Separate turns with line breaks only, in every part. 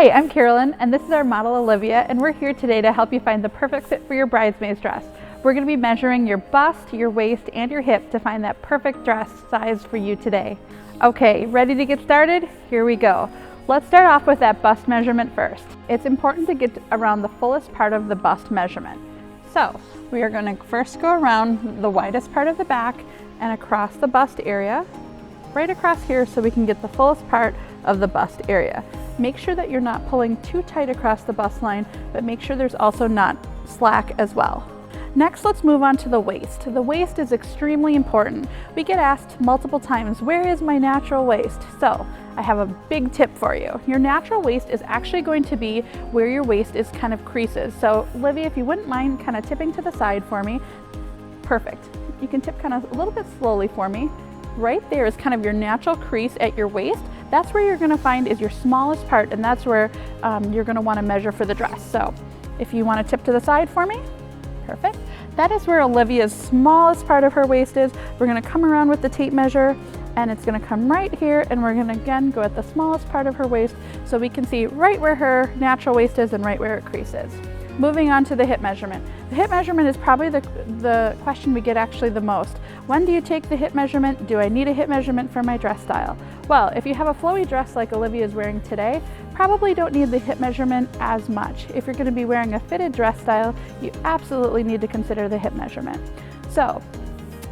Hi, I'm Carolyn, and this is our model Olivia, and we're here today to help you find the perfect fit for your bridesmaid's dress. We're going to be measuring your bust, your waist, and your hip to find that perfect dress size for you today. Okay, ready to get started? Here we go. Let's start off with that bust measurement first. It's important to get around the fullest part of the bust measurement. So we are going to first go around the widest part of the back and across the bust area, right across here, so we can get the fullest part of the bust area. Make sure that you're not pulling too tight across the bust line, but make sure there's also not slack as well. Next, let's move on to the waist. The waist is extremely important. We get asked multiple times, where is my natural waist? So I have a big tip for you. Your natural waist is actually going to be where your waist is kind of creases. So Olivia, if you wouldn't mind kind of tipping to the side for me. Perfect. You can tip kind of a little bit slowly for me. Right there is kind of your natural crease at your waist. That's where you're gonna find is your smallest part, and that's where you're gonna wanna measure for the dress. So if you wanna tip to the side for me, perfect. That is where Olivia's smallest part of her waist is. We're gonna come around with the tape measure, and it's gonna come right here, and we're gonna again go at the smallest part of her waist so we can see right where her natural waist is and right where it creases. Moving on to the hip measurement. The hip measurement is probably the question we get actually the most. When do you take the hip measurement? Do I need a hip measurement for my dress style? Well, if you have a flowy dress like Olivia is wearing today, probably don't need the hip measurement as much. If you're going to be wearing a fitted dress style, you absolutely need to consider the hip measurement. So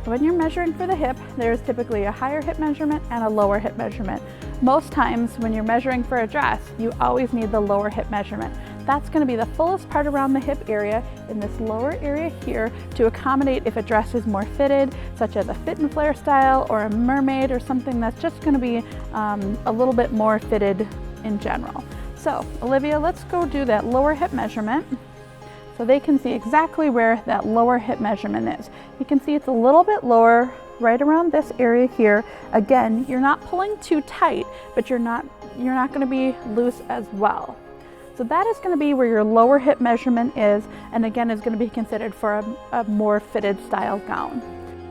when you're measuring for the hip, there's typically a higher hip measurement and a lower hip measurement. Most times when you're measuring for a dress, you always need the lower hip measurement. That's going to be the fullest part around the hip area in this lower area here to accommodate if a dress is more fitted, such as a fit and flare style or a mermaid or something that's just going to be a little bit more fitted in general. So Olivia, let's go do that lower hip measurement so they can see exactly where that lower hip measurement is. You can see it's a little bit lower right around this area here. Again, you're not pulling too tight, but you're not going to be loose as well. So that is going to be where your lower hip measurement is, and again is going to be considered for a more fitted style gown.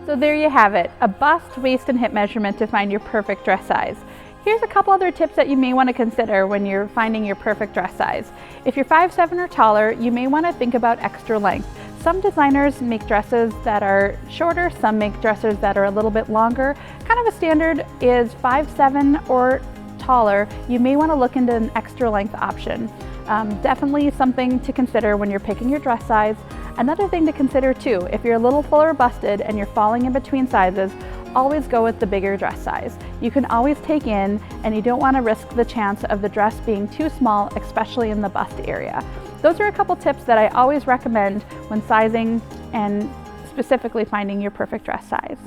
So there you have it, a bust, waist, and hip measurement to find your perfect dress size. Here's a couple other tips that you may want to consider when you're finding your perfect dress size. If you're 5'7" or taller, you may want to think about extra length. Some designers make dresses that are shorter, some make dresses that are a little bit longer. Kind of a standard is 5'7" or taller. You may want to look into an extra length option. Definitely something to consider when you're picking your dress size. Another thing to consider too, if you're a little fuller busted and you're falling in between sizes, always go with the bigger dress size. You can always take in, and you don't want to risk the chance of the dress being too small, especially in the bust area. Those are a couple tips that I always recommend when sizing and specifically finding your perfect dress size.